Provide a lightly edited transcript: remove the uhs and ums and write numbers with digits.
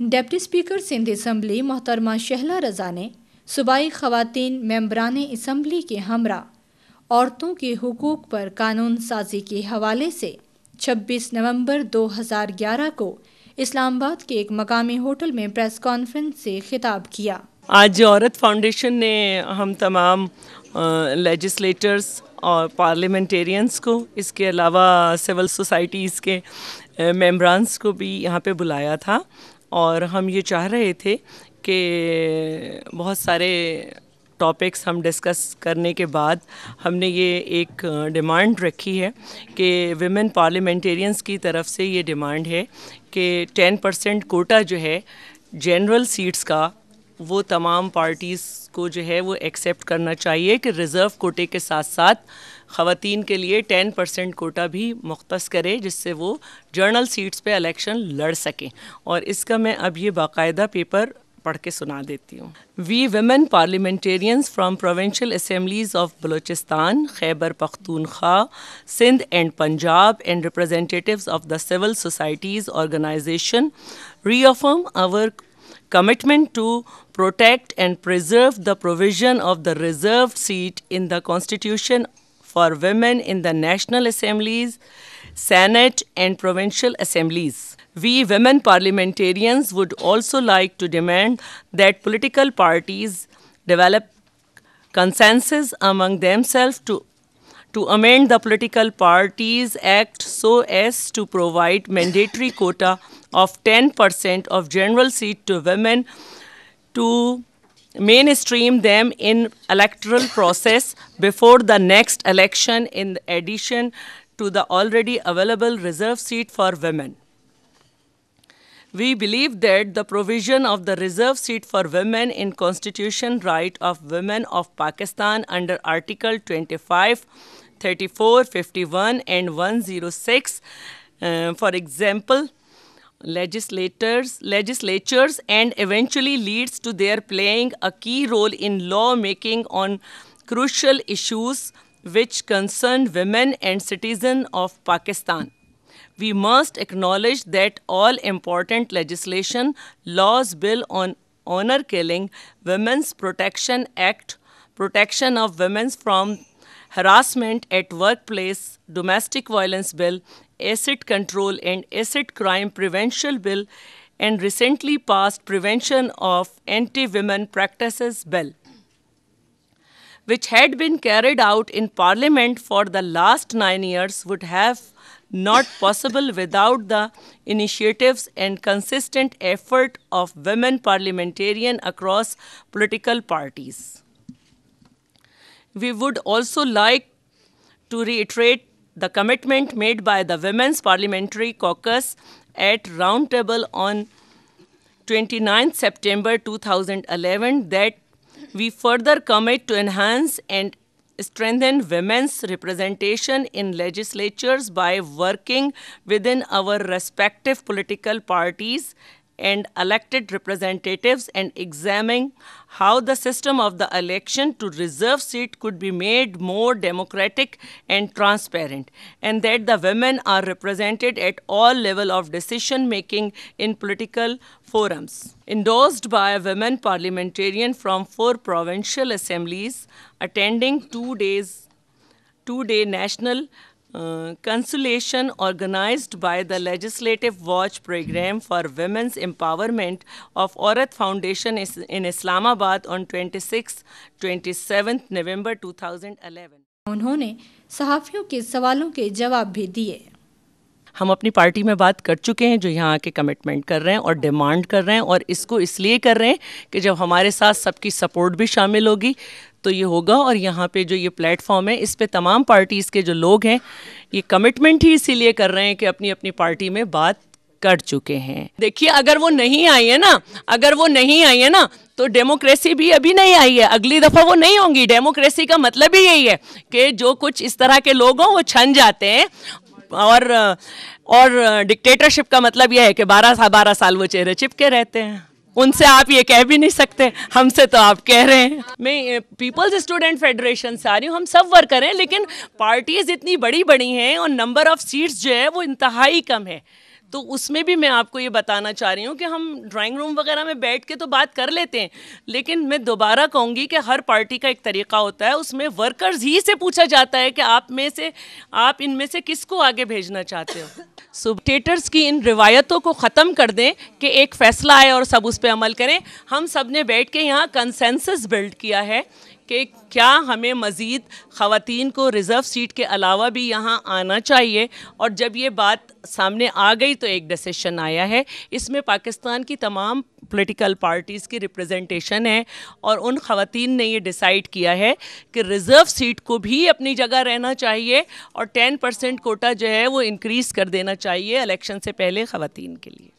Deputy speaker Sindh assembly मोहतरमा शहला रज़ा ने सूबाई ख़वातीन मेंबरान असम्बली के हमरा औरतों के हुकूक पर कानून साजी के हवाले से 26 नवंबर 2011 को इस्लामाबाद के एक मकामी होटल में प्रेस कॉन्फ्रेंस से खिताब किया। आज औरत फाउंडेशन ने हम तमाम लेजिस्लेटर्स और पार्लियामेंटेरियंस को, इसके अलावा सिविल सोसाइटीज़ के मेंबरान्स को भी यहाँ पे बुलाया था और हम ये चाह रहे थे कि बहुत सारे टॉपिक्स हम डिस्कस करने के बाद हमने ये एक डिमांड रखी है कि विमेन पार्लियामेंटेरियंस की तरफ से ये डिमांड है कि 10% कोटा जो है जनरल सीट्स का वो तमाम पार्टीज़ को जो है वो एक्सेप्ट करना चाहिए कि रिज़र्व कोटे के साथ साथ ख़वातीन के लिए 10% कोटा भी मुख्तस करे, जिससे वो जनरल सीट्स पे इलेक्शन लड़ सकें। और इसका मैं अब ये बाकायदा पेपर पढ़ के सुना देती हूँ। We women parliamentarians from provincial assemblies of Balochistan, Khyber Pakhtunkhwa, Sindh and Punjab and representatives of the civil societies organization reaffirm our commitment to protect and preserve the provision of the reserved seat in the Constitution for women in the National Assemblies, Senate and Provincial Assemblies. We women parliamentarians would also like to demand that political parties develop consensus among themselves to amend the Political Parties Act so as to provide mandatory quota of 10% of general seat to women to mainstream them in electoral process before the next election in addition to the already available reserve seat for women. We believe that the provision of the reserve seat for women in Constitution Right of Women of Pakistan under Article 25, 34, 51 and 106, for example, legislatures and eventually leads to their playing a key role in law making on crucial issues which concern women and citizens of Pakistan. We must acknowledge that all important legislation, laws, bill on honor killing, Women's Protection Act, protection of women from harassment at workplace, domestic violence bill, acid control and acid crime prevention bill, and recently passed prevention of anti-women practices bill, which had been carried out in Parliament for the last 9 years, would have not possible without the initiatives and consistent effort of women parliamentarians across political parties. We would also like to reiterate the commitment made by the Women's Parliamentary Caucus at Roundtable on 29 September 2011 that we further commit to enhance and strengthen women's representation in legislatures by working within our respective political parties and elected representatives and examining how the system of the election to reserve seat could be made more democratic and transparent, and that the women are represented at all levels of decision making in political forums. Endorsed by a women parliamentarian from 4 provincial assemblies attending 2-day national consultation organized by the Legislative Watch Program for Women's Empowerment of Aurat Foundation in Islamabad on 27 November 2011. उन्होंने सहाफ़ियों के सवालों के जवाब भी दिए। हम अपनी party में बात कर चुके हैं, जो यहाँ आके कमिटमेंट कर रहे हैं और डिमांड कर रहे हैं, और इसको इसलिए कर रहे हैं कि जब हमारे साथ सबकी सपोर्ट भी शामिल होगी तो ये होगा। और यहाँ पे जो ये प्लेटफॉर्म है, इस पे तमाम पार्टीज़ के जो लोग हैं ये कमिटमेंट ही इसीलिए कर रहे हैं कि अपनी अपनी पार्टी में बात कर चुके हैं। देखिए, अगर वो नहीं आई है ना तो डेमोक्रेसी भी अभी नहीं आई है, अगली दफ़ा वो नहीं होंगी। डेमोक्रेसी का मतलब ही यही है कि जो कुछ इस तरह के लोग हों वो छन जाते हैं, और डिक्टेटरशिप का मतलब यह है कि 12 साल वो चेहरे चिपके रहते हैं। उनसे आप ये कह भी नहीं सकते, हमसे तो आप कह रहे हैं। मैं पीपल्स स्टूडेंट फेडरेशन से आ रही हूँ, हम सब वर्कर हैं, लेकिन पार्टीज इतनी बड़ी बड़ी हैं और नंबर ऑफ सीट्स जो है वो इंतहाई कम है। तो उसमें भी मैं आपको ये बताना चाह रही हूँ कि हम ड्राइंग रूम वगैरह में बैठ के तो बात कर लेते हैं, लेकिन मैं दोबारा कहूँगी कि हर पार्टी का एक तरीका होता है, उसमें वर्कर्स ही से पूछा जाता है कि आप इनमें से किसको आगे भेजना चाहते हो। सो डिक्टेटर्स की इन रिवायतों को ख़त्म कर दें कि एक फ़ैसला आए और सब उस पर अमल करें। हम सब ने बैठ के यहाँ कंसेंसस बिल्ड किया है कि क्या हमें मज़ीद ख़वातीन को रिज़र्व सीट के अलावा भी यहाँ आना चाहिए, और जब ये बात सामने आ गई तो एक डिसीशन आया है। इसमें पाकिस्तान की तमाम पॉलिटिकल पार्टीज़ की रिप्रेजेंटेशन है और उन ख़वातीन ने ये डिसाइड किया है कि रिज़र्व सीट को भी अपनी जगह रहना चाहिए और 10% कोटा जो है वो इंक्रीज़ कर देना चाहिए इलेक्शन से पहले ख़वातीन के लिए।